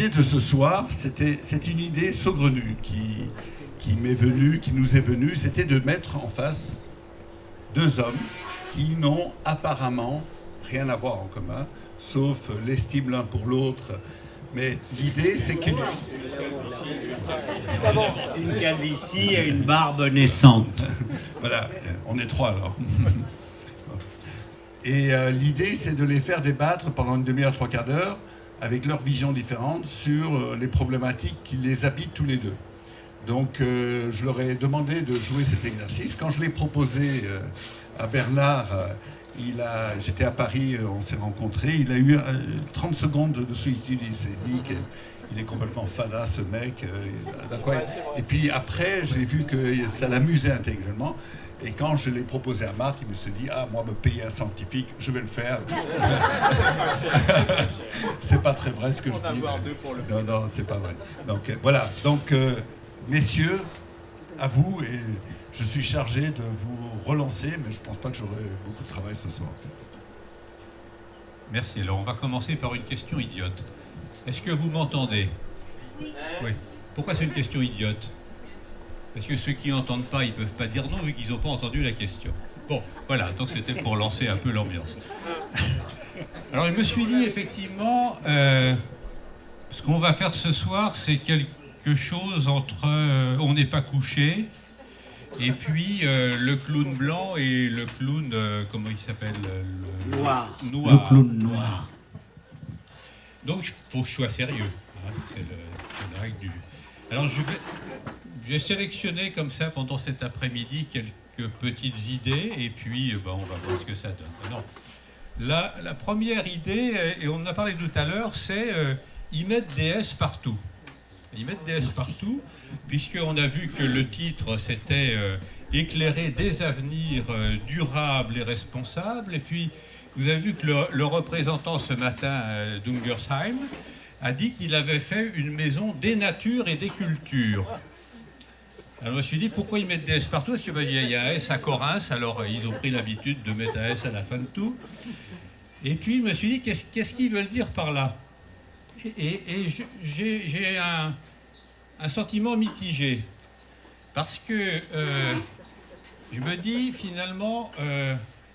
l'idée de ce soir, c'est une idée saugrenue qui m'est venue, qui nous est venue, c'était de mettre en face deux hommes qui n'ont apparemment rien à voir en commun, sauf l'estime l'un pour l'autre. Mais l'idée, c'est qu'il... Une calvitie et une barbe naissante. Voilà, on est trois alors. Et l'idée, c'est de les faire débattre pendant une demi-heure, trois quarts d'heure, avec leurs visions différentes sur les problématiques qui les habitent tous les deux. Donc je leur ai demandé de jouer cet exercice. Quand je l'ai proposé à Bernard, j'étais à Paris, on s'est rencontrés, il a eu 30 secondes de solitude, il s'est dit qu'il est complètement fada ce mec. Et puis après, j'ai vu que ça l'amusait intellectuellement. Et quand je l'ai proposé à Marc, il me s'est dit « Ah, moi, me payer un scientifique, je vais le faire. » C'est pas très vrai ce que je dis. Non, non, c'est pas vrai. Donc voilà. Donc, messieurs, à vous. Et je suis chargé de vous relancer, mais je pense pas que j'aurai beaucoup de travail ce soir. Merci. Alors, on va commencer par une question idiote. Est-ce que vous m'entendez? Oui. Pourquoi c'est une question idiote? Parce que ceux qui n'entendent pas, ils ne peuvent pas dire non, vu qu'ils n'ont pas entendu la question. Bon, voilà, donc c'était pour lancer un peu l'ambiance. Alors, je me suis dit, effectivement, ce qu'on va faire ce soir, c'est quelque chose entre On n'est pas couché, et puis le clown blanc et le clown, comment il s'appelle? Noir. Le clown noir. Donc, il faut que je sois sérieux. Hein, c'est la règle du jeu. Alors, j'ai sélectionné comme ça pendant cet après-midi quelques petites idées et puis on va voir ce que ça donne. Alors, la première idée, et on en a parlé tout à l'heure, c'est y mettre des S partout. Y mettre des S partout, puisqu'on a vu que le titre c'était éclairer des avenirs durables et responsables. Et puis, vous avez vu que le représentant ce matin d'Ungersheim a dit qu'il avait fait une maison des natures et des cultures. Alors je me suis dit, pourquoi ils mettent des S partout? Parce qu'il y a un S à Corinthe, alors ils ont pris l'habitude de mettre un S à la fin de tout. Et puis je me suis dit, qu'est-ce qu'ils veulent dire par là? Et j'ai un sentiment mitigé. Parce que je me dis, finalement,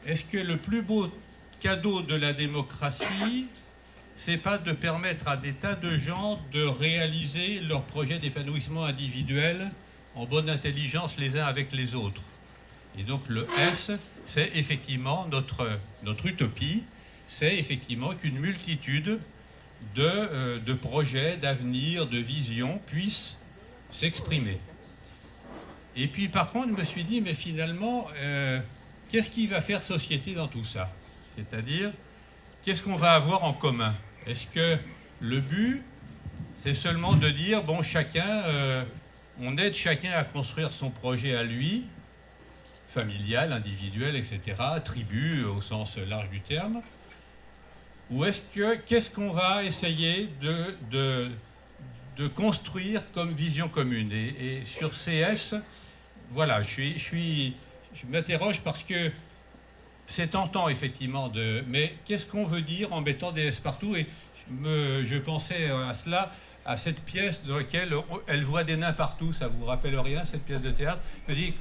est-ce que le plus beau cadeau de la démocratie, c'est pas de permettre à des tas de gens de réaliser leur projet d'épanouissement individuel en bonne intelligence les uns avec les autres. Et donc le S, c'est effectivement notre utopie, c'est effectivement qu'une multitude de projets, d'avenir, de visions puissent s'exprimer. Et puis par contre, je me suis dit, mais finalement, qu'est-ce qui va faire société dans tout ça? C'est-à-dire, qu'est-ce qu'on va avoir en commun? Est-ce que le but, c'est seulement de dire, bon, chacun... on aide chacun à construire son projet à lui, familial, individuel, etc., tribu au sens large du terme. Ou qu'est-ce qu'on va essayer de construire comme vision commune? Et sur CS, voilà, je m'interroge parce que c'est tentant effectivement mais qu'est-ce qu'on veut dire en mettant des S partout? Et je pensais à cela, à cette pièce dans laquelle elle voit des nains partout. Ça vous rappelle rien, cette pièce de théâtre? Je me dis,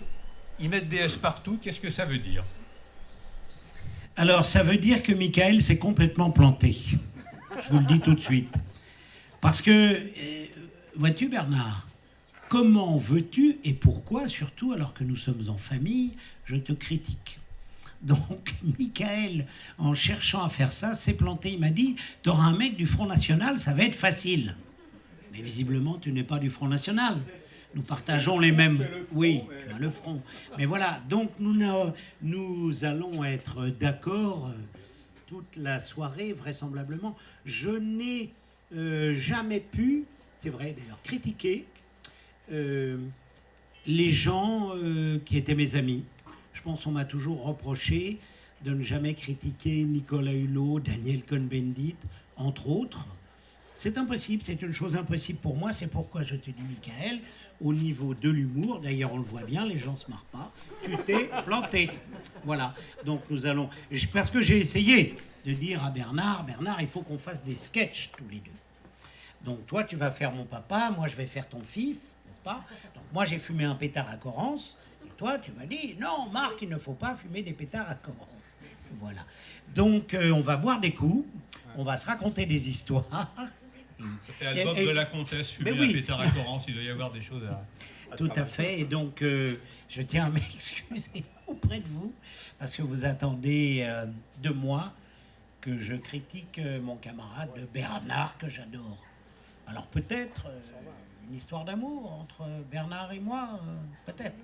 ils mettent des S partout, qu'est-ce que ça veut dire? Alors, ça veut dire que Michael s'est complètement planté. Je vous le dis tout de suite. Parce que, vois-tu Bernard, comment veux-tu, et pourquoi surtout, alors que nous sommes en famille, je te critique? Donc, Michael, en cherchant à faire ça, s'est planté. Il m'a dit, t'auras un mec du Front National, ça va être facile. Mais visiblement, tu n'es pas du Front National. Nous partageons les mêmes... Oui, tu as le front. Mais voilà, donc nous allons être d'accord toute la soirée, vraisemblablement. Je n'ai jamais pu, c'est vrai d'ailleurs, critiquer les gens qui étaient mes amis. Je pense qu'on m'a toujours reproché de ne jamais critiquer Nicolas Hulot, Daniel Cohn-Bendit, entre autres. C'est impossible, c'est une chose impossible pour moi. C'est pourquoi je te dis, Michael, au niveau de l'humour, d'ailleurs on le voit bien, les gens ne se marrent pas, tu t'es planté. Voilà, donc nous allons... Parce que j'ai essayé de dire à Bernard, il faut qu'on fasse des sketchs tous les deux. Donc toi, tu vas faire mon papa, moi, je vais faire ton fils, n'est-ce pas? Donc moi, j'ai fumé un pétard à Corrence, et toi, tu m'as dit, non, Marc, il ne faut pas fumer des pétards à Corrence. Voilà. Donc, on va boire des coups, on va se raconter des histoires. Ça fait album de la comtesse, fumer un pétard à Corrence, il doit y avoir des choses à Tout à fait, et donc je tiens à m'excuser auprès de vous, parce que vous attendez de moi que je critique mon camarade Bernard, que j'adore. Alors peut-être une histoire d'amour entre Bernard et moi, peut-être.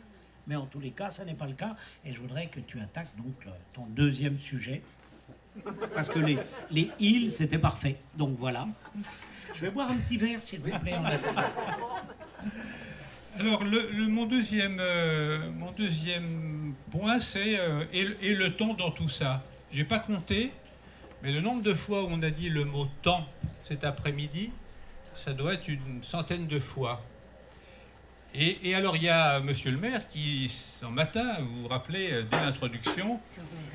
Mais en tous les cas, ça n'est pas le cas, et je voudrais que tu attaques donc ton deuxième sujet, parce que les îles, c'était parfait. Donc voilà. Je vais boire un petit verre, s'il vous plaît, en attendant. Alors, mon deuxième point, c'est et le temps dans tout ça. J'ai pas compté, mais le nombre de fois où on a dit le mot temps cet après-midi, ça doit être une centaine de fois. Et alors, il y a monsieur le maire qui, ce matin, vous vous rappelez, dès l'introduction,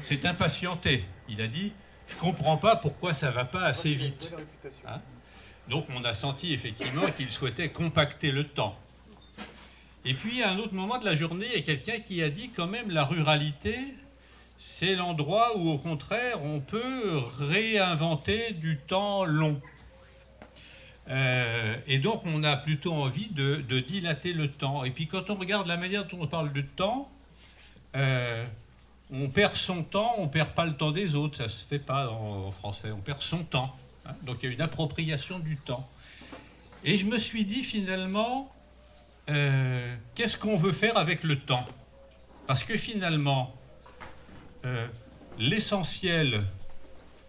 s'est impatienté. Il a dit « Je comprends pas pourquoi ça va pas assez vite. Hein ?» Donc, on a senti effectivement qu'il souhaitait compacter le temps. Et puis, à un autre moment de la journée, il y a quelqu'un qui a dit quand même la ruralité, c'est l'endroit où, au contraire, on peut réinventer du temps long. Et donc, on a plutôt envie de dilater le temps. Et puis, quand on regarde la manière dont on parle de temps, on perd son temps, on ne perd pas le temps des autres. Ça ne se fait pas en français, on perd son temps. Hein. Donc, il y a une appropriation du temps. Et je me suis dit, finalement, qu'est-ce qu'on veut faire avec le temps? Parce que finalement, l'essentiel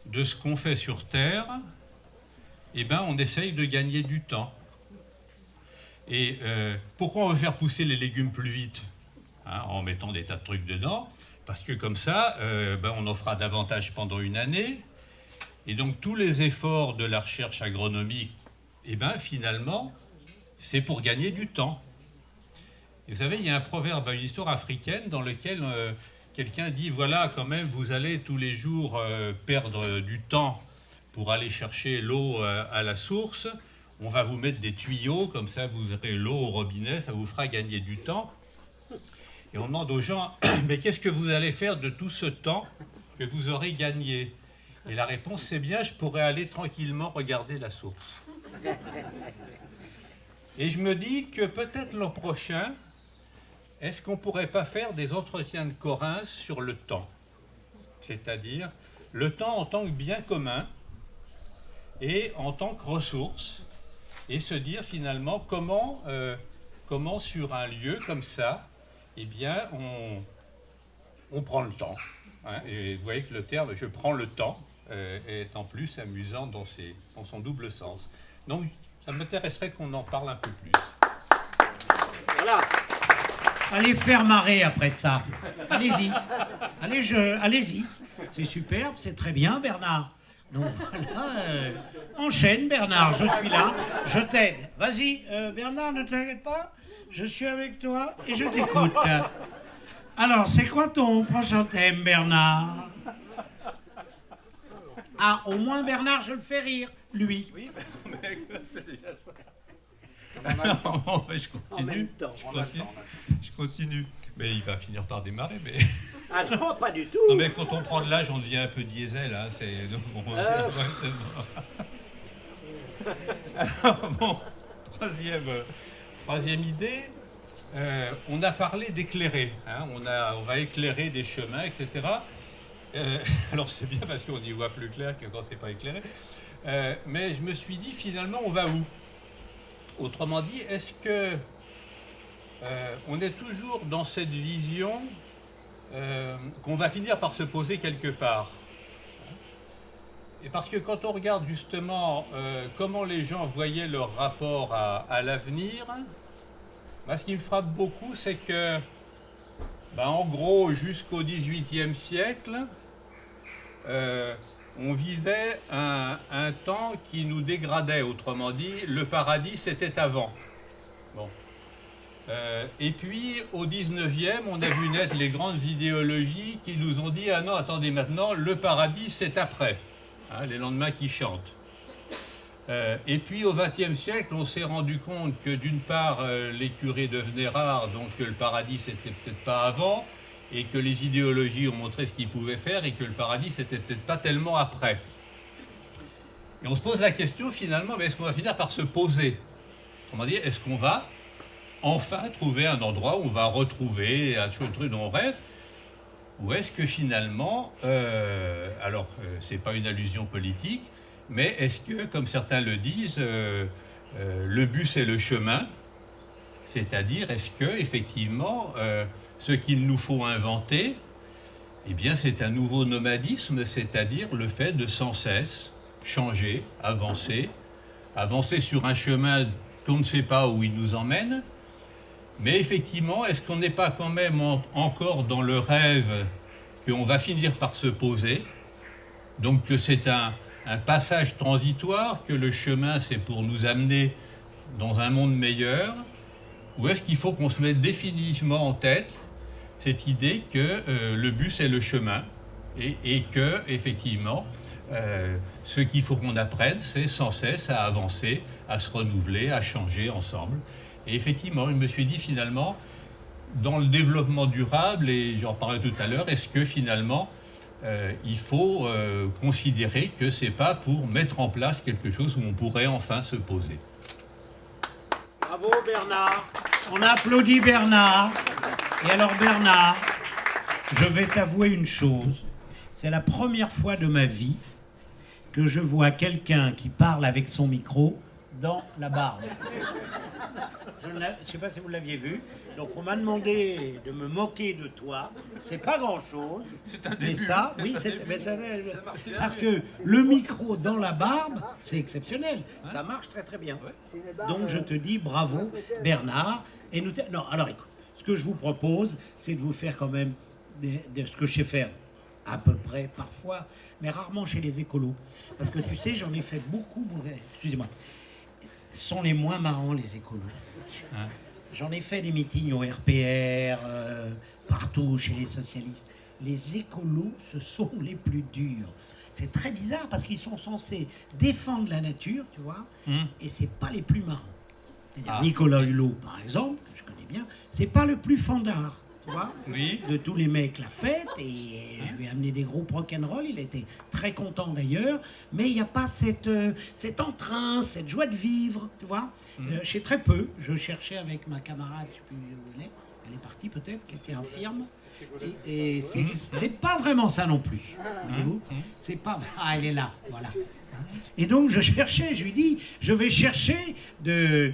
de ce qu'on fait sur Terre, eh ben, on essaye de gagner du temps. Et pourquoi on veut faire pousser les légumes plus vite, hein, en mettant des tas de trucs dedans? Parce que comme ça, ben, on en fera davantage pendant une année. Et donc tous les efforts de la recherche agronomique, eh ben, finalement, c'est pour gagner du temps. Et vous savez, il y a un proverbe, une histoire africaine dans lequel quelqu'un dit, voilà, quand même, vous allez tous les jours perdre du temps pour aller chercher l'eau à la source. On va vous mettre des tuyaux, comme ça vous aurez l'eau au robinet, ça vous fera gagner du temps. Et on demande aux gens, mais qu'est-ce que vous allez faire de tout ce temps que vous aurez gagné? Et la réponse, c'est bien, je pourrais aller tranquillement regarder la source. Et je me dis que peut-être l'an prochain, est-ce qu'on ne pourrait pas faire des entretiens de Corinthe sur le temps? C'est-à-dire le temps en tant que bien commun et en tant que ressource, et se dire finalement comment sur un lieu comme ça, eh bien, on prend le temps. Hein, et vous voyez que le terme « je prends le temps » est en plus amusant dans son double sens. Donc, ça m'intéresserait qu'on en parle un peu plus. Voilà. Allez faire marrer après ça. Allez-y. Allez-y. C'est superbe, c'est très bien, Bernard. Donc voilà, enchaîne Bernard, je suis là, je t'aide. Vas-y, Bernard, ne t'inquiète pas, je suis avec toi et je t'écoute. Alors, c'est quoi ton prochain thème, Bernard? Ah, au moins Bernard, je le fais rire, lui. Oui, mais je continue. Je continue. Mais il va finir par démarrer, mais... Ah non, pas du tout. Non, mais quand on prend de l'âge, on devient un peu diesel. Hein, Alors, bon, troisième idée, on a parlé d'éclairer. Hein, on va éclairer des chemins, etc. Alors c'est bien parce qu'on y voit plus clair que quand c'est pas éclairé. Mais je me suis dit, finalement, on va où? Autrement dit, est-ce que on est toujours dans cette vision qu'on va finir par se poser quelque part? Et parce que quand on regarde justement comment les gens voyaient leur rapport à l'avenir, ben, ce qui me frappe beaucoup, c'est que, ben, en gros, jusqu'au XVIIIe siècle, on vivait un temps qui nous dégradait. Autrement dit, le paradis, c'était avant. Bon. Et puis, au 19e, on a vu naître les grandes idéologies qui nous ont dit « Ah non, attendez, maintenant, le paradis, c'est après. Hein, » les lendemains qui chantent. Et puis au XXe siècle, on s'est rendu compte que d'une part, les curés devenaient rares, donc que le paradis c'était peut-être pas avant, et que les idéologies ont montré ce qu'ils pouvaient faire, et que le paradis c'était peut-être pas tellement après. Et on se pose la question finalement, mais est-ce qu'on va finir par se poser? Comment dire, est-ce qu'on va enfin trouver un endroit où on va retrouver un truc dont on rêve? Ou est-ce que finalement, c'est pas une allusion politique, mais est-ce que, comme certains le disent, le but c'est le chemin, c'est-à-dire est-ce que effectivement ce qu'il nous faut inventer, eh bien c'est un nouveau nomadisme, c'est-à-dire le fait de sans cesse changer, avancer sur un chemin qu'on ne sait pas où il nous emmène, mais effectivement, est-ce qu'on n'est pas quand même encore dans le rêve qu'on va finir par se poser, donc que c'est un passage transitoire, que le chemin c'est pour nous amener dans un monde meilleur, ou est-ce qu'il faut qu'on se mette définitivement en tête cette idée que le but c'est le chemin et que effectivement ce qu'il faut qu'on apprenne c'est sans cesse à avancer, à se renouveler, à changer ensemble. Et effectivement, je me suis dit finalement, dans le développement durable, et j'en parlais tout à l'heure, est-ce que finalement il faut considérer que c'est pas pour mettre en place quelque chose où on pourrait enfin se poser. Bravo Bernard. On applaudit Bernard. Et alors Bernard, je vais t'avouer une chose. C'est la première fois de ma vie que je vois quelqu'un qui parle avec son micro dans la barbe. Je ne sais pas si vous l'aviez vu. Donc on m'a demandé de me moquer de toi. C'est pas grand-chose. C'est un Mais début. ça, oui, parce que le micro dans la barbe, c'est exceptionnel. Ça marche très très bien. Donc je te dis bravo Bernard. Et non, alors écoute, ce que je vous propose, c'est de vous faire quand même de ce que je sais faire à peu près parfois, mais rarement chez les écolos. Parce que tu sais, j'en ai fait beaucoup. Excusez-moi. Ce sont les moins marrants, les écolos. Hein? J'en ai fait des meetings au RPR, partout, chez les socialistes. Les écolos, ce sont les plus durs. C'est très bizarre parce qu'ils sont censés défendre la nature, tu vois, et c'est pas les plus marrants. C'est-à-dire Nicolas Hulot, par exemple, que je connais bien, c'est pas le plus fandard. Tu vois, oui. De tous les mecs la fête, et je lui ai amené des groupes rock'n'roll, il était très content d'ailleurs, mais il n'y a pas cet entrain, cette joie de vivre, tu vois. Je sais très peu, je cherchais avec ma camarade, je ne sais plus où elle est partie peut-être, qui était infirme, et c'est pas vraiment ça non plus, voyez-vous. C'est pas... Ah, elle est là, voilà. Et donc je cherchais, je lui dis, je vais chercher de...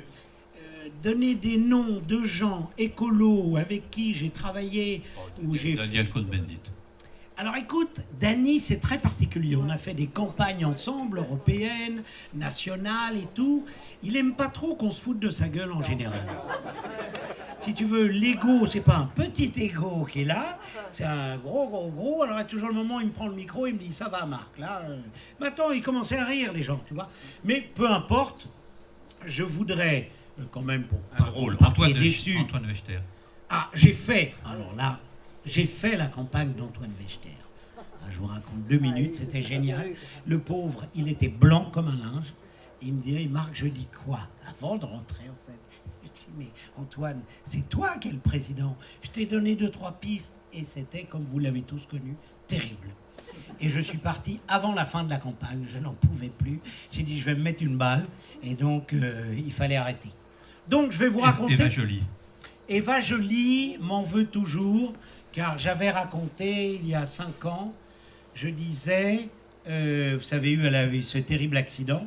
donner des noms de gens écolos avec qui j'ai travaillé. Daniel Cohn-Bendit. Alors écoute, Dany, c'est très particulier. On a fait des campagnes ensemble, européennes, nationales et tout. Il aime pas trop qu'on se foute de sa gueule en général. Si tu veux, l'ego, c'est pas un petit ego qui est là, c'est un gros. Alors à toujours le moment, il me prend le micro, il me dit ça va Marc, là. Maintenant, il commençait à rire les gens, tu vois. Mais peu importe, je voudrais quand même pour un rôle. Antoine déçu. Antoine Wechter. Ah, j'ai fait la campagne d'Antoine Wechter. Je vous raconte 2 minutes, c'était génial. Le pauvre, il était blanc comme un linge. Il me dit, Marc, je dis quoi? Avant de rentrer en scène. Je dis, mais Antoine, c'est toi qui es le président. Je t'ai donné 2-3 pistes et c'était, comme vous l'avez tous connu, terrible. Et je suis parti avant la fin de la campagne, je n'en pouvais plus. J'ai dit, je vais me mettre une balle. Et donc, il fallait arrêter. Donc, je vais vous raconter... Eva Joly. Eva Joly m'en veut toujours, car j'avais raconté, il y a 5 ans, je disais, vous savez, elle avait eu ce terrible accident,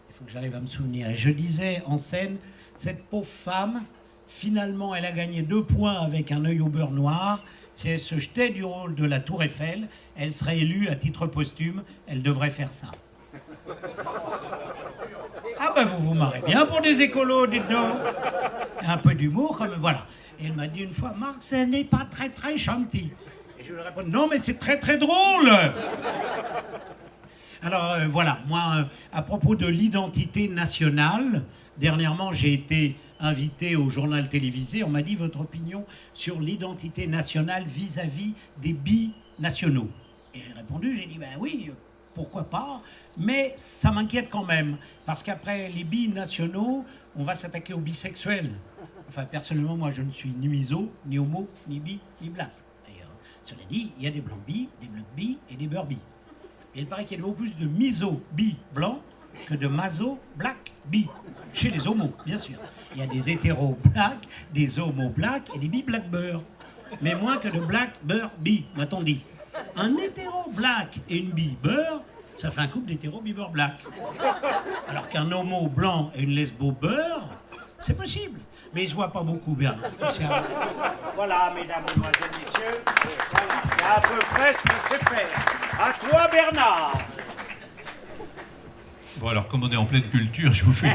il faut que j'arrive à me souvenir, et je disais en scène, cette pauvre femme, finalement, elle a gagné 2 points avec un œil au beurre noir. Si elle se jetait du rôle de la Tour Eiffel, elle serait élue à titre posthume, elle devrait faire ça. Ah ben vous vous marrez bien pour des écolos, dites donc. Un peu d'humour, comme voilà. Et elle m'a dit une fois, Marc, ce n'est pas très très gentil. Et je lui réponds, non mais c'est très très drôle. Alors voilà, moi, à propos de l'identité nationale, dernièrement j'ai été invité au journal télévisé, on m'a dit votre opinion sur l'identité nationale vis-à-vis des binationaux. Et j'ai répondu, j'ai dit, ben oui, pourquoi pas, mais ça m'inquiète quand même, parce qu'après les binationaux, on va s'attaquer aux bisexuels. Enfin, personnellement, moi, je ne suis ni miso, ni homo, ni bi, ni black. D'ailleurs, cela dit, il y a des blancs bi, des bleus bi et des beurs bi. Et il paraît qu'il y a beaucoup plus de miso bi blancs que de maso black bi, chez les homos, bien sûr. Il y a des hétéros black, des homos black et des bi black beurre. Mais moins que de black beurre bi, m'a-t-on dit. Un hétéro black et une bi beurre, ça fait un couple d'hétéro bi beurre black. Alors qu'un homo blanc et une lesbo beurre, c'est possible. Mais je vois pas beaucoup bien. Voilà, mesdames, mesdemoiselles, messieurs. Voilà, c'est à peu près ce que je sais faire. À toi, Bernard. Bon, alors, comme on est en pleine culture, je vous fais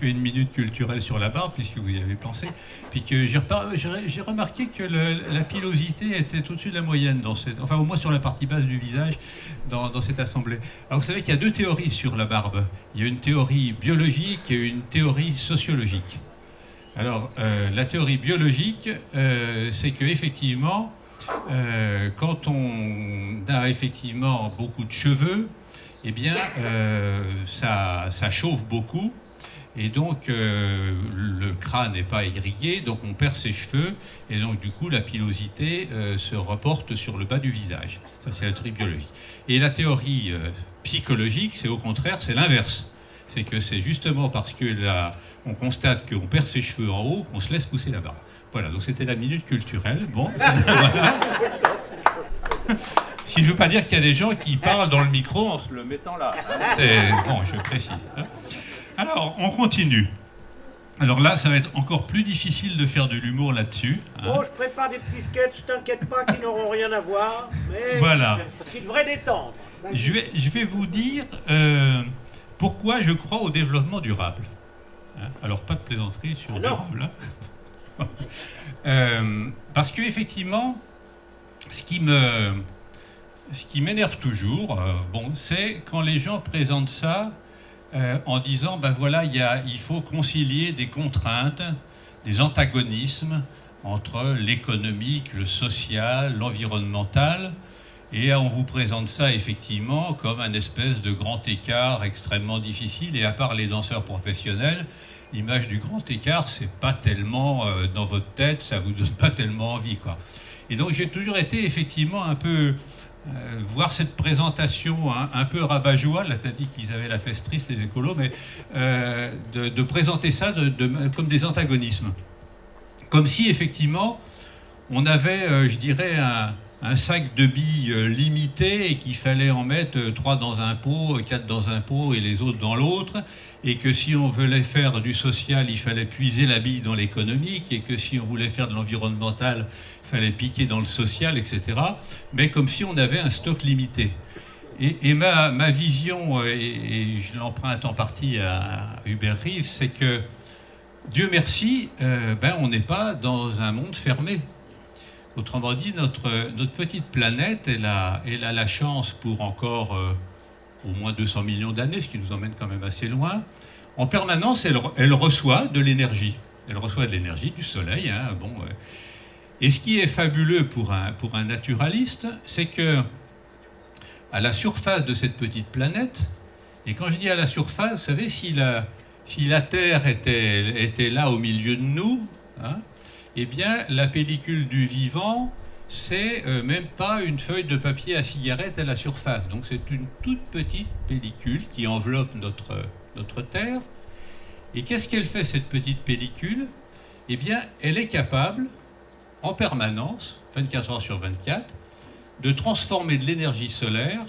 une minute culturelle sur la barbe, puisque vous y avez pensé. Puis que j'ai remarqué que la pilosité était au-dessus de la moyenne, enfin au moins sur la partie basse du visage, dans cette assemblée. Alors vous savez qu'il y a deux théories sur la barbe. Il y a une théorie biologique et une théorie sociologique. Alors la théorie biologique, c'est qu'effectivement, quand on a effectivement beaucoup de cheveux, eh bien ça chauffe beaucoup. Et donc, le crâne n'est pas irrigué, donc on perd ses cheveux, et donc du coup, la pilosité se reporte sur le bas du visage. Ça, c'est la théorie biologique. Et la théorie psychologique, c'est au contraire, c'est l'inverse. C'est que c'est justement parce que on constate qu'on perd ses cheveux en haut qu'on se laisse pousser la barbe. Voilà, donc c'était la minute culturelle. Bon, voilà. Ce qui ne veut pas dire qu'il y a des gens qui parlent dans le micro en se le mettant là. Bon, je précise. Alors, on continue. Alors là, ça va être encore plus difficile de faire de l'humour là-dessus. Bon, je prépare des petits sketchs, t'inquiète pas, qui n'auront rien à voir, mais voilà. Qui devraient détendre. Je vais vous dire pourquoi je crois au développement durable. Alors, pas de plaisanterie sur durable. Parce qu'effectivement, ce qui m'énerve toujours, c'est quand les gens présentent ça en disant, ben voilà, il faut concilier des contraintes, des antagonismes entre l'économique, le social, l'environnemental, et on vous présente ça effectivement comme un espèce de grand écart extrêmement difficile, et à part les danseurs professionnels, l'image du grand écart, c'est pas tellement dans votre tête, ça vous donne pas tellement envie, quoi. Et donc j'ai toujours été effectivement un peu... voir cette présentation un peu rabat-joie, là t'as dit qu'ils avaient la fesse triste les écolos, mais de présenter ça comme des antagonismes. Comme si effectivement on avait, je dirais, un sac de billes limité et qu'il fallait en mettre 3 dans un pot, 4 dans un pot et les autres dans l'autre, et que si on voulait faire du social, il fallait puiser la bille dans l'économique, et que si on voulait faire de l'environnemental, il fallait piquer dans le social, etc. Mais comme si on avait un stock limité. Et ma vision, et je l'emprunte en partie à Hubert Reeves, c'est que, Dieu merci, on n'est pas dans un monde fermé. Autrement dit, notre petite planète, elle a la chance pour encore au moins 200 millions d'années, ce qui nous emmène quand même assez loin. En permanence, elle reçoit de l'énergie. Elle reçoit de l'énergie du soleil. Et ce qui est fabuleux pour un naturaliste, c'est que à la surface de cette petite planète, et quand je dis à la surface, vous savez, si la Terre était là au milieu de nous, eh bien, la pellicule du vivant, c'est même pas une feuille de papier à cigarette à la surface. Donc c'est une toute petite pellicule qui enveloppe notre Terre. Et qu'est-ce qu'elle fait, cette petite pellicule ? Eh bien, elle est capable, en permanence, 24 heures sur 24, de transformer de l'énergie solaire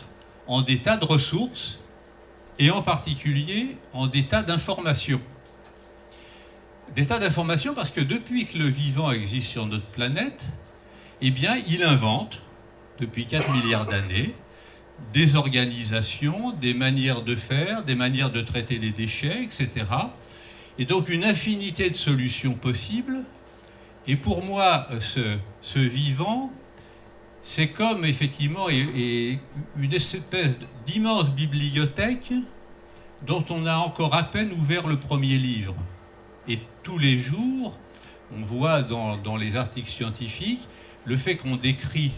en des tas de ressources, et en particulier en des tas d'informations. Des tas d'informations parce que depuis que le vivant existe sur notre planète, eh bien, il invente, depuis 4 milliards d'années, des organisations, des manières de faire, des manières de traiter les déchets, etc. Et donc une infinité de solutions possibles. Et pour moi, ce vivant, c'est comme effectivement une espèce d'immense bibliothèque dont on a encore à peine ouvert le premier livre. Et tous les jours, on voit dans les articles scientifiques le fait qu'on décrit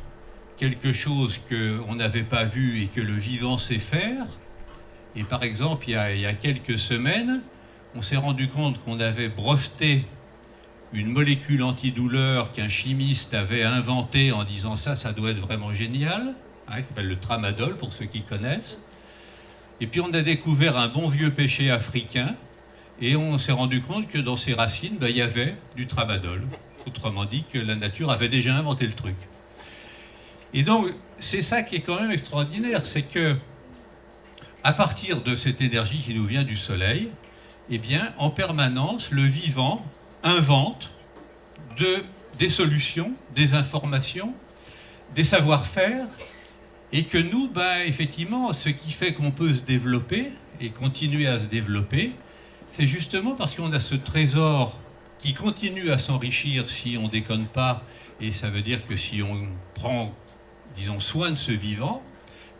quelque chose qu'on n'avait pas vu et que le vivant sait faire. Et par exemple, il y a quelques semaines, on s'est rendu compte qu'on avait breveté une molécule antidouleur qu'un chimiste avait inventée en disant ça doit être vraiment génial, hein, qui s'appelle le tramadol pour ceux qui connaissent. Et puis on a découvert un bon vieux péché africain et on s'est rendu compte que dans ses racines, il y avait du tramadol. Autrement dit que la nature avait déjà inventé le truc. Et donc c'est ça qui est quand même extraordinaire, c'est que à partir de cette énergie qui nous vient du soleil, eh bien en permanence le vivant invente des solutions, des informations, des savoir-faire, et que nous, effectivement, ce qui fait qu'on peut se développer et continuer à se développer, c'est justement parce qu'on a ce trésor qui continue à s'enrichir si on ne déconne pas, et ça veut dire que si on prend, disons, soin de ce vivant,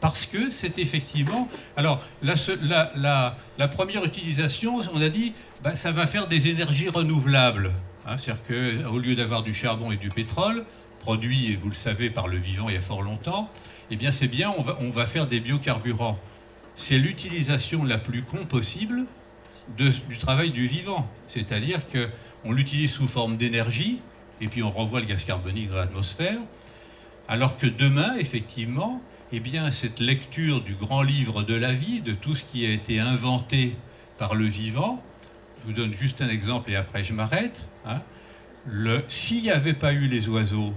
parce que c'est effectivement... Alors, la première utilisation, on a dit, ça va faire des énergies renouvelables. Hein, c'est-à-dire qu'au lieu d'avoir du charbon et du pétrole, produits, vous le savez, par le vivant il y a fort longtemps, eh bien c'est bien, on va faire des biocarburants. C'est l'utilisation la plus con possible du travail du vivant. C'est-à-dire qu'on l'utilise sous forme d'énergie, et puis on renvoie le gaz carbonique dans l'atmosphère, alors que demain, effectivement, eh bien, cette lecture du grand livre de la vie, de tout ce qui a été inventé par le vivant, je vous donne juste un exemple et après je m'arrête. Hein, s'il n'y avait pas eu les oiseaux,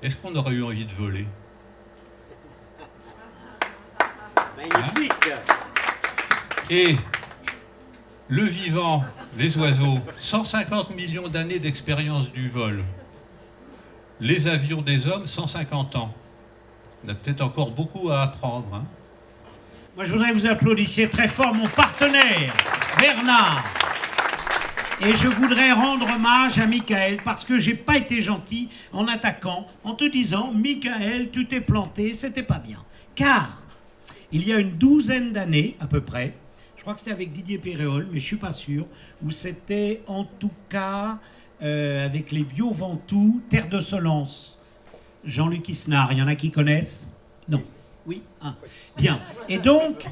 est-ce qu'on aurait eu envie de voler? Magnifique. Hein? Et le vivant, les oiseaux, 150 millions d'années d'expérience du vol. Les avions des hommes, 150 ans. On a peut-être encore beaucoup à apprendre. Hein. Moi, je voudrais que vous applaudissiez très fort mon partenaire, Bernard. Et je voudrais rendre hommage à Michael, parce que j'ai pas été gentil en attaquant, en te disant, Michael, tu t'es planté, c'était pas bien. Car, il y a une douzaine d'années, à peu près, je crois que c'était avec Didier Péréol, mais je suis pas sûr, où c'était en tout cas avec les Bio-Ventoux, Terre de Solence. Jean-Luc Isnard, il y en a qui connaissent? Non. Oui? Ah. Bien. Et donc,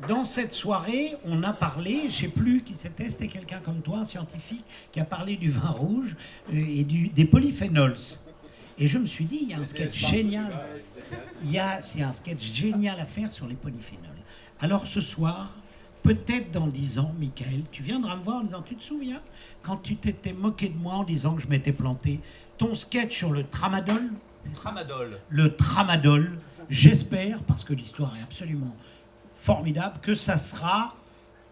dans cette soirée, on a parlé, je ne sais plus qui c'était quelqu'un comme toi, un scientifique, qui a parlé du vin rouge et des polyphénols. Et je me suis dit, il y a un sketch génial. C'est un sketch génial à faire sur les polyphénols. Alors ce soir, peut-être dans 10 ans, Michael, tu viendras me voir en disant, tu te souviens, quand tu t'étais moqué de moi en disant que je m'étais planté, ton sketch sur le tramadol, Tramadol. Le tramadol, j'espère, parce que l'histoire est absolument formidable, que ça sera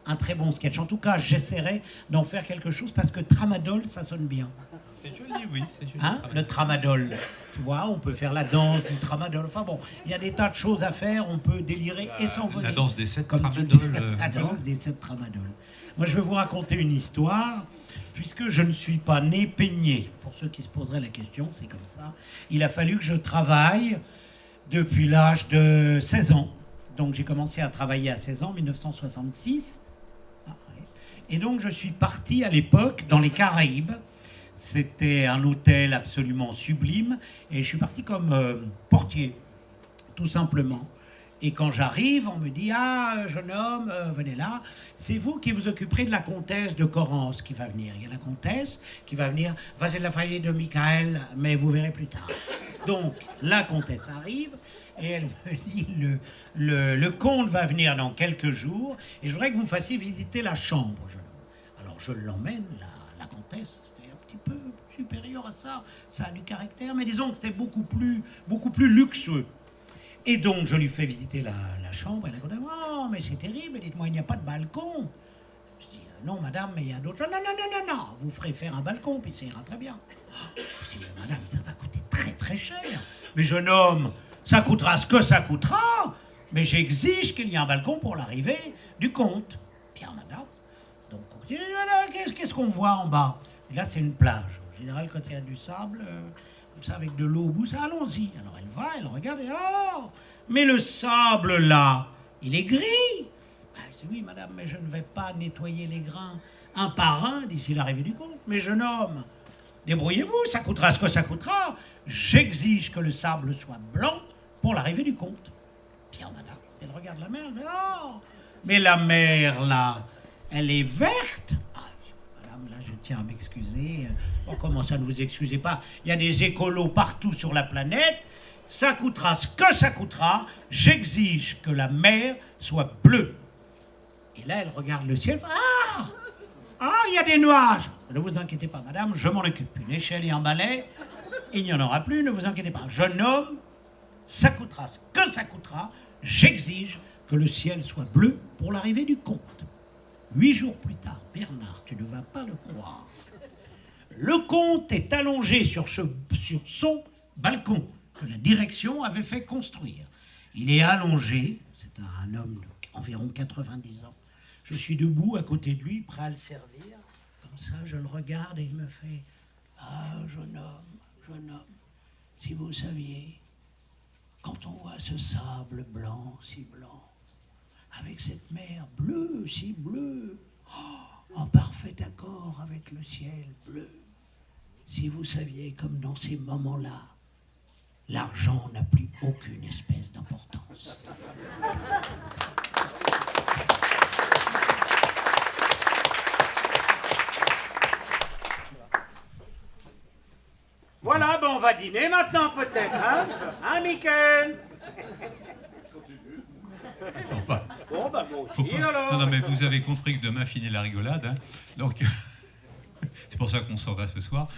un très bon sketch. En tout cas, j'essaierai d'en faire quelque chose, parce que tramadol, ça sonne bien. C'est joli, oui, c'est joli. Hein, le tramadol. Tu vois, on peut faire la danse du tramadol. Enfin bon, il y a des tas de choses à faire, on peut délirer et s'envoler. La danse des 7 tramadol. La danse des 7 tramadol. Moi, je vais vous raconter une histoire, puisque je ne suis pas né peigné. Pour ceux qui se poseraient la question, c'est comme ça. Il a fallu que je travaille depuis l'âge de 16 ans. Donc j'ai commencé à travailler à 16 ans, 1966. Et donc je suis parti à l'époque dans les Caraïbes. C'était un hôtel absolument sublime. Et je suis parti comme portier, tout simplement. Et quand j'arrive, on me dit « Ah, jeune homme, venez là. C'est vous qui vous occuperez de la comtesse de Corrence qui va venir. Il y a la comtesse qui va venir. Vas-y de la famille de Michael, mais vous verrez plus tard. » Donc, la comtesse arrive et elle me dit « Le comte va venir dans quelques jours et je voudrais que vous me fassiez visiter la chambre, jeune homme. » Alors, je l'emmène, la comtesse. C'était un petit peu supérieur à ça. Ça a du caractère, mais disons que c'était beaucoup plus luxueux. Et donc, je lui fais visiter la chambre. Elle a dit, oh, mais c'est terrible. Dites-moi, il n'y a pas de balcon. Je dis, non, madame, mais il y a d'autres. Non. Vous ferez faire un balcon, puis ça ira très bien. Je dis, madame, ça va coûter très, très cher. Mais jeune homme, ça coûtera ce que ça coûtera. Mais j'exige qu'il y ait un balcon pour l'arrivée du comte. Bien, madame. Donc, on dit, qu'est-ce qu'on voit en bas? Et là, c'est une plage. En général, quand il y a du sable... comme ça, avec de l'eau au bout, ça, allons-y. Alors elle va, elle regarde, et oh, mais le sable là, il est gris. Je dis, oui, madame, mais je ne vais pas nettoyer les grains un par un d'ici l'arrivée du compte. Mais jeune homme, débrouillez-vous, ça coûtera ce que ça coûtera. J'exige que le sable soit blanc pour l'arrivée du comte. Pierre madame, elle regarde la mer, elle dit, oh, mais la mer là, elle est verte. Ah, madame, là je tiens à m'excuser. Oh, comment ça ne vous excusez pas? Il y a des écolos partout sur la planète. Ça coûtera ce que ça coûtera. J'exige que la mer soit bleue. Et là, elle regarde le ciel. Ah, il y a des nuages. Ne vous inquiétez pas, madame, je m'en occupe. Une échelle et un balai, il n'y en aura plus, ne vous inquiétez pas. Jeune homme, ça coûtera ce que ça coûtera. J'exige que le ciel soit bleu pour l'arrivée du comte. 8 jours plus tard, Bernard, tu ne vas pas le croire, le comte est allongé sur son balcon que la direction avait fait construire. Il est allongé, c'est un homme d'environ 90 ans. Je suis debout à côté de lui, prêt à le servir. Comme ça, je le regarde et il me fait « Ah, jeune homme, si vous saviez, quand on voit ce sable blanc, si blanc, avec cette mer bleue, si bleue, en parfait accord avec le ciel bleu, si vous saviez comme dans ces moments-là, l'argent n'a plus aucune espèce d'importance. » Voilà, ben on va dîner maintenant peut-être, hein, Mickaël? Enfin, Bon, ben moi aussi pas... alors. Non, mais vous avez compris que demain finit la rigolade, hein. Donc c'est pour ça qu'on s'en va ce soir.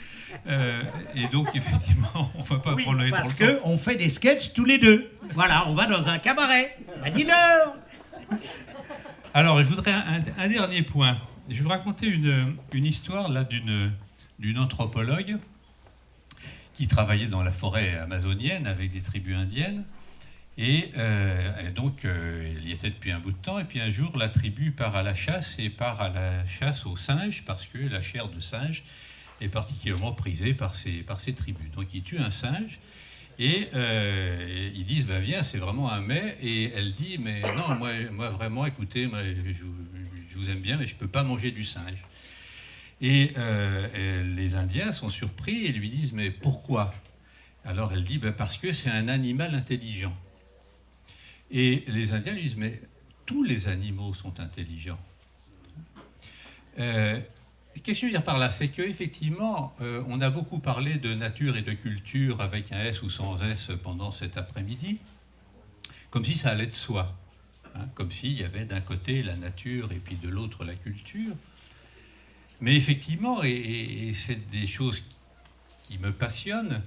Et donc effectivement, on ne va pas prendre le temps. Parce qu'on fait des sketchs tous les deux. Voilà, on va dans un cabaret à 10h. Alors, je voudrais un dernier point. Je vais vous raconter une histoire là d'une anthropologue qui travaillait dans la forêt amazonienne avec des tribus indiennes. Et donc, elle y était depuis un bout de temps. Et puis un jour, la tribu part à la chasse et part à la chasse aux singes parce que la chair de singe est particulièrement prisée par ces tribus. Donc, ils tuent un singe et ils disent bah, « Viens, c'est vraiment un mets ». Et elle dit « Mais non, moi vraiment, écoutez, moi, je vous aime bien, mais je ne peux pas manger du singe ». Et les Indiens sont surpris et lui disent « Mais pourquoi ?» Alors elle dit bah, « Parce que c'est un animal intelligent ». Et les Indiens lui disent « Mais tous les animaux sont intelligents ». Qu'est-ce que je veux dire par là? C'est qu'effectivement, on a beaucoup parlé de nature et de culture avec un S ou sans S pendant cet après-midi, comme si ça allait de soi, hein, comme s'il y avait d'un côté la nature et puis de l'autre la culture. Mais effectivement, et c'est des choses qui me passionnent,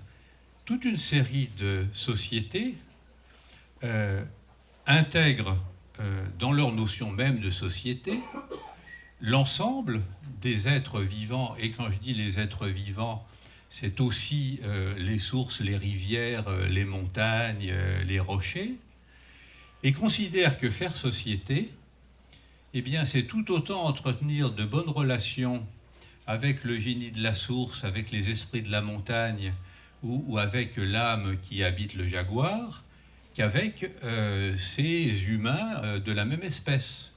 toute une série de sociétés intègrent dans leur notion même de société l'ensemble des êtres vivants. Et quand je dis les êtres vivants, c'est aussi les sources, les rivières, les montagnes, les rochers, et considèrent que faire société, eh bien, c'est tout autant entretenir de bonnes relations avec le génie de la source, avec les esprits de la montagne ou avec l'âme qui habite le jaguar, qu'avec ces humains de la même espèce.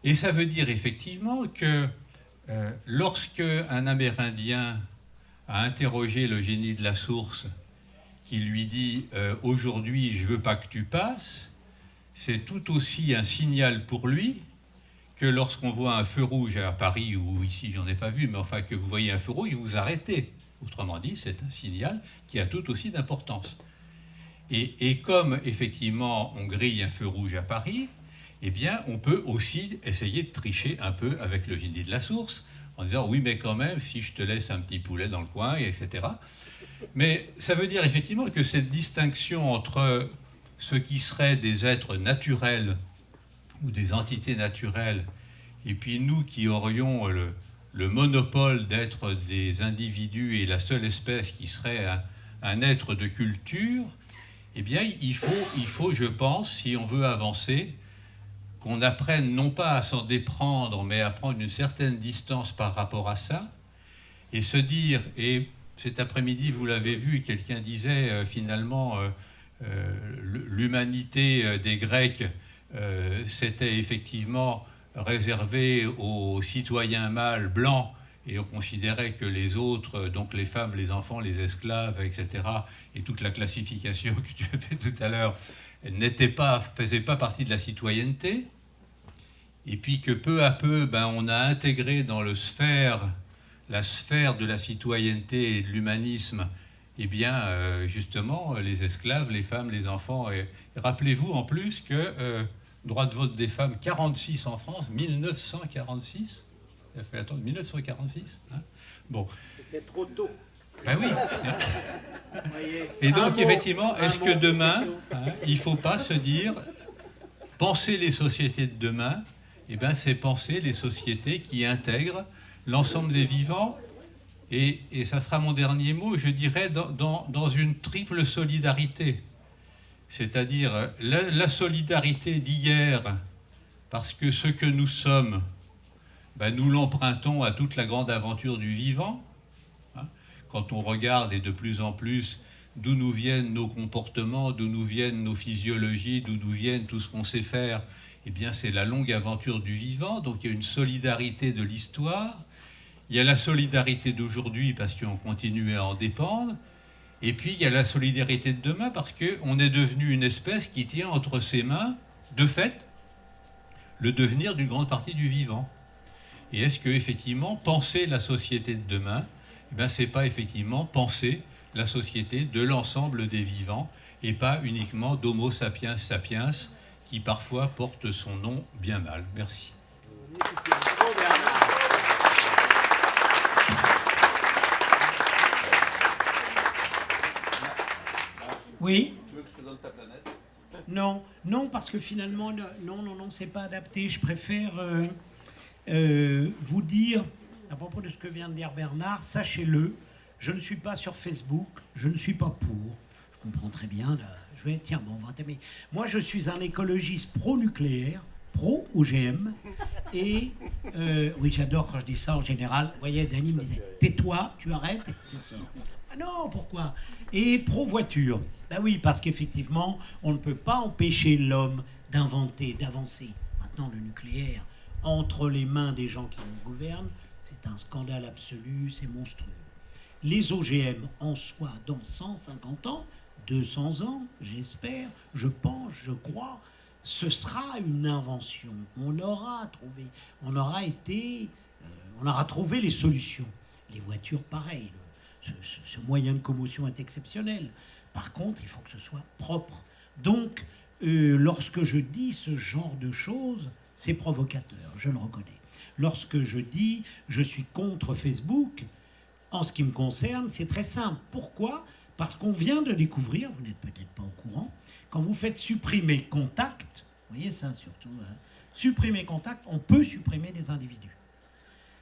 Et ça veut dire effectivement que lorsque un Amérindien a interrogé le génie de la source, qui lui dit « Aujourd'hui, je ne veux pas que tu passes », c'est tout aussi un signal pour lui que lorsqu'on voit un feu rouge à Paris, ou ici, j'en ai pas vu, mais enfin que vous voyez un feu rouge, vous arrêtez. Autrement dit, c'est un signal qui a tout aussi d'importance. Et comme, effectivement, on grille un feu rouge à Paris, eh bien, on peut aussi essayer de tricher un peu avec le génie de la source, en disant « Oui, mais quand même, si je te laisse un petit poulet dans le coin, etc. » Mais ça veut dire, effectivement, que cette distinction entre ce qui seraient des êtres naturels ou des entités naturelles, et puis nous qui aurions le monopole d'être des individus et la seule espèce qui serait un être de culture, eh bien, il faut, je pense, si on veut avancer, qu'on apprenne non pas à s'en déprendre, mais à prendre une certaine distance par rapport à ça, et se dire, et cet après-midi, vous l'avez vu, quelqu'un disait finalement, l'humanité des Grecs, c'était effectivement réservé aux citoyens mâles blancs, et on considérait que les autres, donc les femmes, les enfants, les esclaves, etc., et toute la classification que tu as fait tout à l'heure, faisaient pas partie de la citoyenneté, et puis que peu à peu, on a intégré dans la sphère de la citoyenneté et de l'humanisme, justement, les esclaves, les femmes, les enfants. Et rappelez-vous en plus que droit de vote des femmes, 46 en France, 1946. Ça fait attendre 1946. Hein, bon. C'était trop tôt. Ben oui. Et donc, effectivement, est-ce que demain, il ne faut pas se dire, penser les sociétés de demain, c'est penser les sociétés qui intègrent l'ensemble des vivants, et ça sera mon dernier mot, je dirais, dans une triple solidarité. C'est-à-dire la solidarité d'hier, parce que ce que nous sommes, nous l'empruntons à toute la grande aventure du vivant. Quand on regarde, et de plus en plus, d'où nous viennent nos comportements, d'où nous viennent nos physiologies, d'où nous viennent tout ce qu'on sait faire, c'est la longue aventure du vivant. Donc il y a une solidarité de l'histoire. Il y a la solidarité d'aujourd'hui, parce qu'on continue à en dépendre. Et puis il y a la solidarité de demain, parce qu'on est devenu une espèce qui tient entre ses mains, de fait, le devenir d'une grande partie du vivant. Et est-ce que, effectivement, penser la société de demain, c'est pas effectivement penser la société de l'ensemble des vivants, et pas uniquement d'Homo sapiens sapiens, qui parfois porte son nom bien mal. Merci. Oui. Tu veux que je te donne ta planète ? Non, parce que finalement, non, c'est pas adapté. Je préfère vous dire, à propos de ce que vient de dire Bernard, sachez-le, je ne suis pas sur Facebook, je ne suis pas pour. Je comprends très bien, là, on va t'aimer. Moi, je suis un écologiste pro-nucléaire, pro-OGM, et oui, j'adore quand je dis ça en général. Vous voyez, Dany me disait, tais-toi, tu arrêtes. Ah non, pourquoi ? Et pro-voiture. Ben oui, parce qu'effectivement, on ne peut pas empêcher l'homme d'inventer, d'avancer. Maintenant, le nucléaire, entre les mains des gens qui nous gouvernent, c'est un scandale absolu, c'est monstrueux. Les OGM, en soi, dans 150 ans, 200 ans, j'espère, je pense, je crois, ce sera une invention. On aura trouvé les solutions. Les voitures, pareil. Ce moyen de commotion est exceptionnel. Par contre, il faut que ce soit propre. Donc, lorsque je dis ce genre de choses, c'est provocateur, je le reconnais. Lorsque je dis je suis contre Facebook, en ce qui me concerne, c'est très simple. Pourquoi ? Parce qu'on vient de découvrir, vous n'êtes peut-être pas au courant, quand vous faites supprimer contact, vous voyez ça surtout, supprimer contact, on peut supprimer des individus.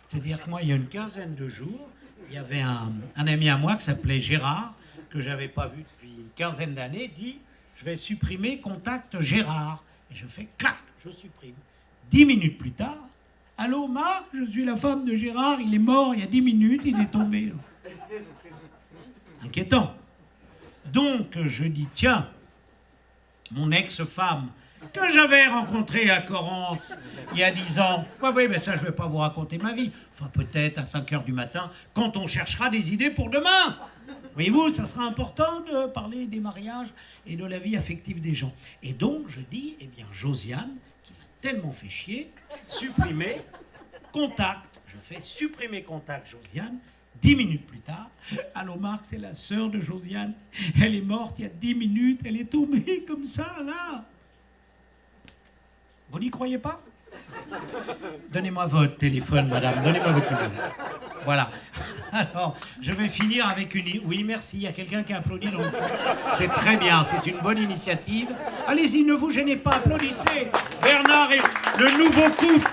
C'est-à-dire que moi, il y a une quinzaine de jours, il y avait un ami à moi qui s'appelait Gérard, que je n'avais pas vu depuis une quinzaine d'années, dit « Je vais supprimer contact Gérard ». Et je fais « clac », je supprime. 10 minutes plus tard, « Allô Marc, je suis la femme de Gérard, il est mort il y a 10 minutes, il est tombé. » Inquiétant. Donc je dis « Tiens, mon ex-femme, que j'avais rencontrée à Corrence il y a 10 ans. Oui, mais ça, je ne vais pas vous raconter ma vie. Enfin, peut-être à 5 heures du matin, quand on cherchera des idées pour demain. Voyez-vous, ça sera important de parler des mariages et de la vie affective des gens. Et donc, je dis, Josiane, qui m'a tellement fait chier, supprimer contact. Je fais supprimer contact, Josiane. 10 minutes plus tard, allô Marc, c'est la sœur de Josiane. Elle est morte il y a 10 minutes, elle est tombée comme ça, là. Vous n'y croyez pas ? Donnez-moi votre téléphone, madame. Donnez-moi votre téléphone. Voilà. Alors, je vais finir avec une... Oui, merci. Il y a quelqu'un qui a applaudi dans le fond. C'est très bien. C'est une bonne initiative. Allez-y, ne vous gênez pas. Applaudissez. Bernard et le nouveau couple.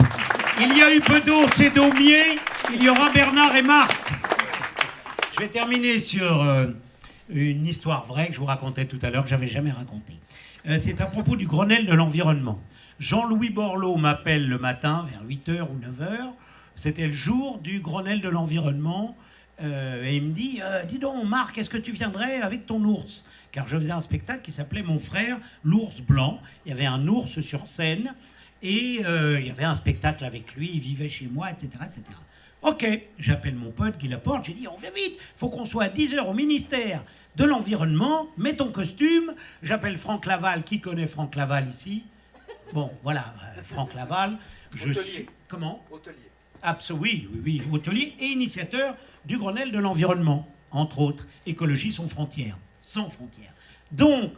Il y a eu Bedeau, c'est Daumier. Il y aura Bernard et Marc. Je vais terminer sur une histoire vraie que je vous racontais tout à l'heure, que je n'avais jamais racontée. C'est à propos du Grenelle de l'environnement. Jean-Louis Borloo m'appelle le matin, vers 8h ou 9h. C'était le jour du Grenelle de l'environnement. Et il me dit, dis donc Marc, est-ce que tu viendrais avec ton ours ? Car je faisais un spectacle qui s'appelait Mon frère, l'ours blanc. Il y avait un ours sur scène. Et il y avait un spectacle avec lui, il vivait chez moi, etc., etc. Ok, j'appelle mon pote Guy Laporte, j'ai dit on fait vite, faut qu'on soit à 10h au ministère de l'Environnement, mets ton costume, j'appelle Franck Laval, qui connaît Franck Laval ici? Bon, voilà, Franck Laval, je suis... Comment? Hôtelier. Oui, hôtelier et initiateur du Grenelle de l'Environnement, entre autres, Écologie sans frontières. Donc,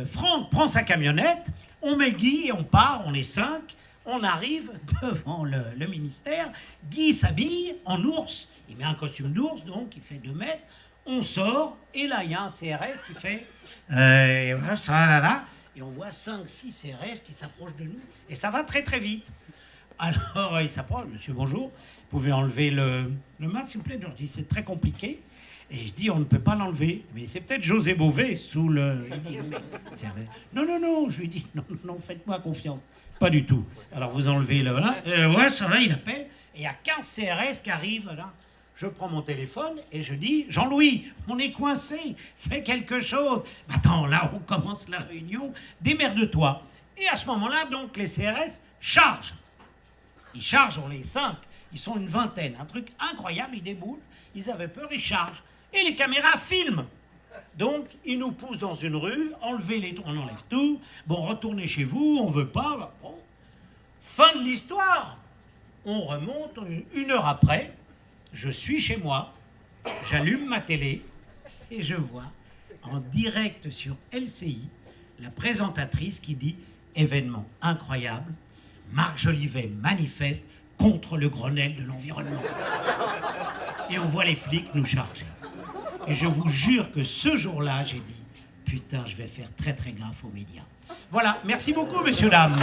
Franck prend sa camionnette, on met Guy et on part, on est 5, on arrive devant le ministère, Guy s'habille en ours, il met un costume d'ours, donc il fait 2 mètres, on sort, et là il y a un CRS qui fait... et on voit 5-6 CRS qui s'approchent de nous, et ça va très très vite. Alors il s'approche, monsieur bonjour, vous pouvez enlever le masque s'il vous plaît? Je leur dis c'est très compliqué. Et je dis, on ne peut pas l'enlever. Mais c'est peut-être José Bové sous le... Il dit, non, je lui dis, non, faites-moi confiance. Pas du tout. Alors vous enlevez le... ouais, ça va, il appelle. Et il y a 15 CRS qui arrivent. Là. Je prends mon téléphone et je dis, Jean-Louis, on est coincé, fais quelque chose. Attends, là, on commence la réunion, démerde-toi. Et à ce moment-là, donc, les CRS chargent. Ils chargent, on les 5. Ils sont une vingtaine. Un truc incroyable, ils déboulent. Ils avaient peur, ils chargent. Et les caméras filment. Donc, ils nous poussent dans une rue, on enlève tout. Bon, retournez chez vous, on veut pas. Bon. Fin de l'histoire. On remonte, 1 heure après, je suis chez moi, j'allume ma télé et je vois en direct sur LCI la présentatrice qui dit « Événement incroyable, Marc Jolivet manifeste contre le Grenelle de l'Environnement. » Et on voit les flics nous charger. Et je vous jure que ce jour-là, j'ai dit « Putain, je vais faire très très gaffe aux médias. » Voilà, merci beaucoup, messieurs, dames.